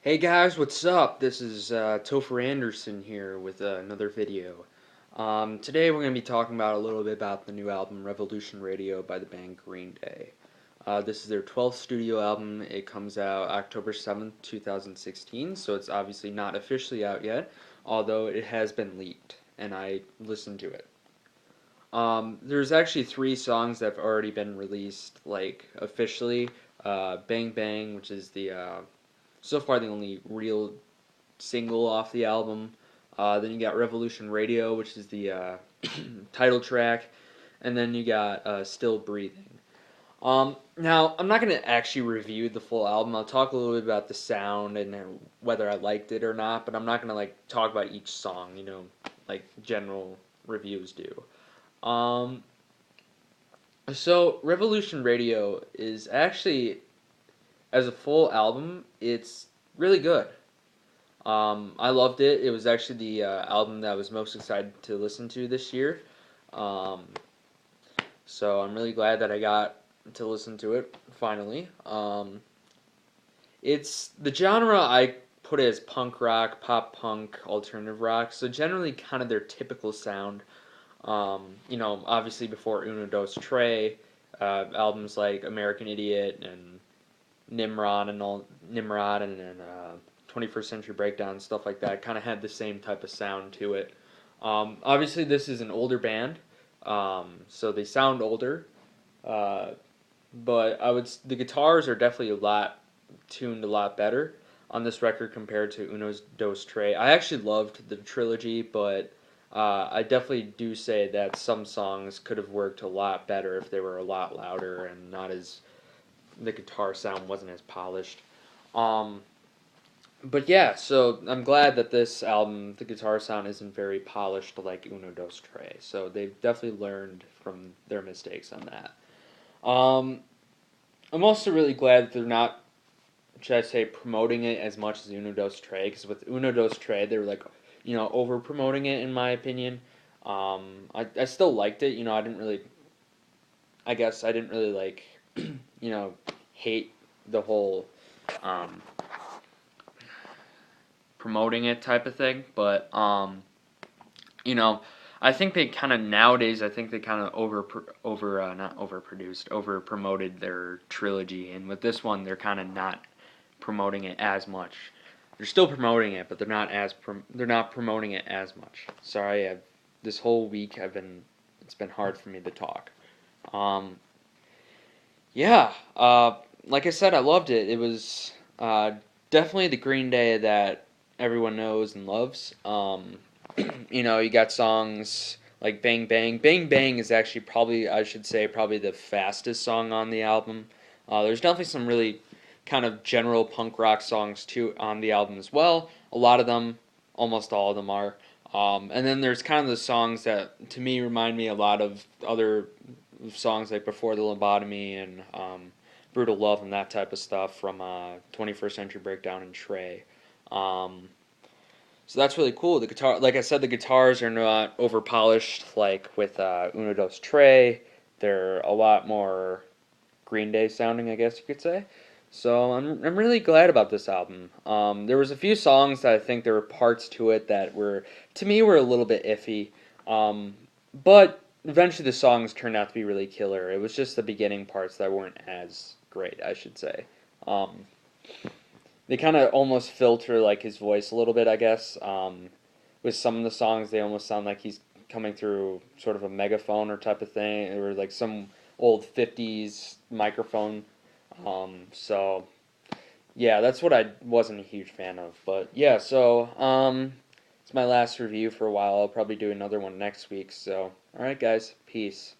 Hey guys, what's up? This is Topher Anderson here with another video. Today we're going to be talking about a little bit about the new album Revolution Radio by the band Green Day. This is their 12th studio album. It comes out October 7th, 2016, so it's obviously not officially out yet, although it has been leaked, and I listened to it. There's actually three songs that have already been released, like, officially. Bang Bang, which is so far the only real single off the album. Then you got Revolution Radio, which is the title track, and then you got Still Breathing. Now, I'm not going to actually review the full album. I'll talk a little bit about the sound and whether I liked it or not, but I'm not going to talk about each song, like general reviews do. Um, so Revolution Radio is actually, as a full album, it's really good. I loved it. It was actually the album that I was most excited to listen to this year. Um, so I'm really glad that I got to listen to it finally. It's the genre I put it as punk rock, pop punk, alternative rock. So generally, kind of their typical sound. Obviously before Uno Dos Tre, albums like American Idiot and Nimrod and 21st Century Breakdown and stuff like that kind of had the same type of sound to it. Obviously, this is an older band, so they sound older, uh, but the guitars are definitely tuned a lot better on this record compared to Uno Dos Tre. I actually loved the trilogy, but I definitely do say that some songs could have worked a lot better if they were a lot louder and not as the guitar sound wasn't as polished. Um, but yeah, so I'm glad that this album, the guitar sound isn't very polished like Uno Dos Tre. So they've definitely learned from their mistakes on that. I'm also really glad that they're not, should I say, promoting it as much as Uno Dos Tre. Because with Uno Dos Tre, they were over promoting it in my opinion. I still liked it. I didn't really. I guess I didn't really you know, hate the whole um, promoting it type of thing. But you know, I think they kind of nowadays. I think they kind of not overproduced, over promoted their trilogy, and with this one, they're kind of not promoting it as much. They're still promoting it, but they're not promoting it as much. Sorry, this whole week it's been hard for me to talk. Um, yeah, like I said, I loved it. It was definitely the Green Day that everyone knows and loves. You got songs like Bang Bang. Bang Bang is actually probably, I should say, probably the fastest song on the album. There's definitely some really kind of general punk rock songs too on the album as well. A lot of them, almost all of them are. And then there's kind of the songs that to me remind me a lot of other songs like Before the Lobotomy and Brutal Love and that type of stuff from 21st Century Breakdown and Trey. So that's really cool. The guitar, like I said, the guitars are not over polished like with Uno Dos Tre. They're a lot more Green Day sounding, I guess you could say. So I'm really glad about this album. There was a few songs that I think there were parts to it that were a little bit iffy. But eventually the songs turned out to be really killer. It was just the beginning parts that weren't as great, I should say. They kind of almost filter like his voice a little bit, I guess. With some of the songs, they almost sound like he's coming through sort of a megaphone or type of thing, or like some old '50s microphone. So yeah, that's what I wasn't a huge fan of. But yeah, so it's my last review for a while. I'll probably do another one next week. So all right, guys, peace.